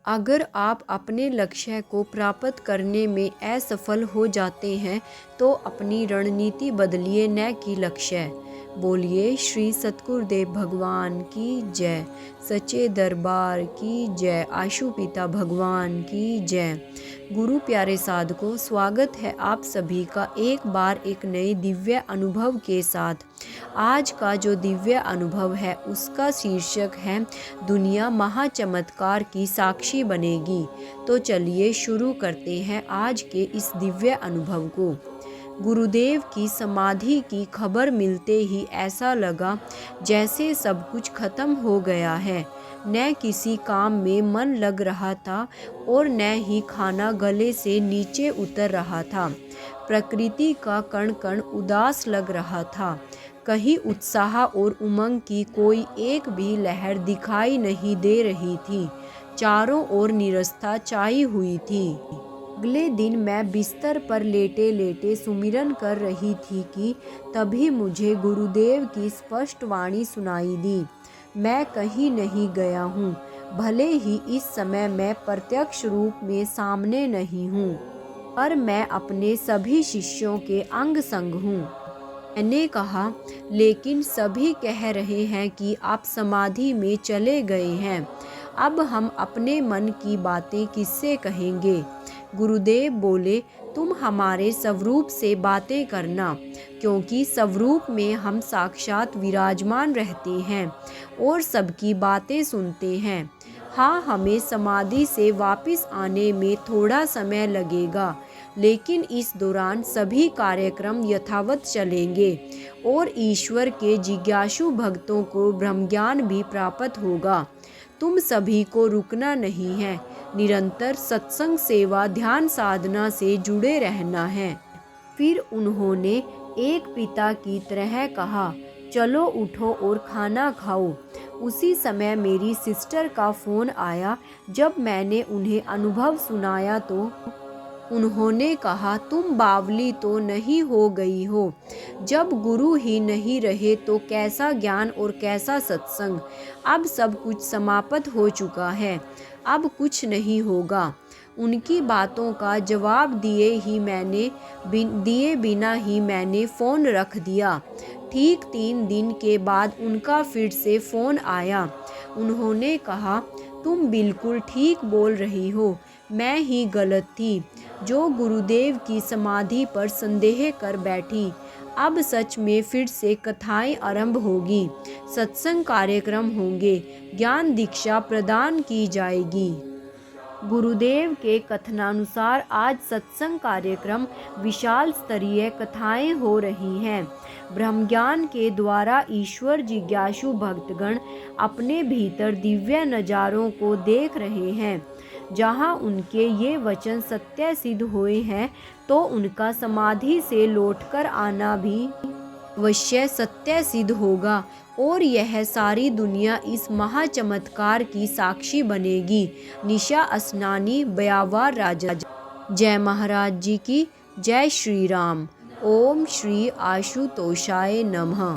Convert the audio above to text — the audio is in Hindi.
अगर आप अपने लक्ष्य को प्राप्त करने में असफल हो जाते हैं तो अपनी रणनीति बदलिए, न कि लक्ष्य। बोलिए श्री सतगुरुदेव भगवान की जय, सच्चे दरबार की जय, आशु पिता भगवान की जय। गुरु प्यारे साधकों, स्वागत है आप सभी का एक बार एक नए दिव्य अनुभव के साथ। आज का जो दिव्य अनुभव है उसका शीर्षक है दुनिया महाचमत्कार की साक्षी बनेगी। तो चलिए शुरू करते हैं आज के इस दिव्य अनुभव को। गुरुदेव की समाधि की खबर मिलते ही ऐसा लगा जैसे सब कुछ खत्म हो गया है। न किसी काम में मन लग रहा था और न ही खाना गले से नीचे उतर रहा था। प्रकृति का कण कण उदास लग रहा था। कहीं उत्साह और उमंग की कोई एक भी लहर दिखाई नहीं दे रही थी। चारों ओर निरस्ता छाई हुई थी। अगले दिन मैं बिस्तर पर लेटे लेटे सुमिरन कर रही थी कि तभी मुझे गुरुदेव की स्पष्ट वाणी सुनाई दी। मैं कहीं नहीं गया हूँ, भले ही इस समय मैं प्रत्यक्ष रूप में सामने नहीं हूँ, पर मैं अपने सभी शिष्यों के अंग संग हूँ। मैंने कहा, लेकिन सभी कह रहे हैं कि आप समाधि में चले गए हैं। अब हम अपने मन की बातें किससे कहेंगे? गुरुदेव बोले, तुम हमारे स्वरूप से बातें करना, क्योंकि स्वरूप में हम साक्षात विराजमान रहते हैं और सबकी बातें सुनते हैं। हाँ, हमें समाधि से वापस आने में थोड़ा समय लगेगा, लेकिन इस दौरान सभी कार्यक्रम यथावत चलेंगे और ईश्वर के जिज्ञासु भक्तों को ब्रह्मज्ञान भी प्राप्त होगा। तुम सभी को रुकना नहीं है, निरंतर सत्संग, सेवा, ध्यान, साधना से जुड़े रहना है। फिर उन्होंने एक पिता की तरह कहा, चलो उठो और खाना खाओ। उसी समय मेरी सिस्टर का फ़ोन आया। जब मैंने उन्हें अनुभव सुनाया तो उन्होंने कहा, तुम बावली तो नहीं हो गई हो? जब गुरु ही नहीं रहे तो कैसा ज्ञान और कैसा सत्संग। अब सब कुछ समाप्त हो चुका है, अब कुछ नहीं होगा। उनकी बातों का जवाब दिए बिना ही मैंने फ़ोन रख दिया। ठीक 3 दिन के बाद उनका फिर से फ़ोन आया। उन्होंने कहा, तुम बिल्कुल ठीक बोल रही हो, मैं ही गलत थी जो गुरुदेव की समाधि पर संदेह कर बैठी। अब सच में फिर से कथाएं आरंभ होगी, सत्संग कार्यक्रम होंगे, ज्ञान दीक्षा प्रदान की जाएगी। गुरुदेव के कथनानुसार आज सत्संग कार्यक्रम विशाल स्तरीय कथाएं हो रही हैं। ब्रह्मज्ञान के द्वारा ईश्वर जिज्ञासु भक्तगण अपने भीतर दिव्य नज़ारों को देख रहे हैं। जहां उनके ये वचन सत्य सिद्ध हुए हैं तो उनका समाधि से लौटकर आना भी अवश्य सत्य सिद्ध होगा और यह सारी दुनिया इस महाचमत्कार की साक्षी बनेगी। निशा असनानी, ब्यावर राजा। जय महाराज जी की जय। श्री राम। ओम श्री आशुतोषाय नमः।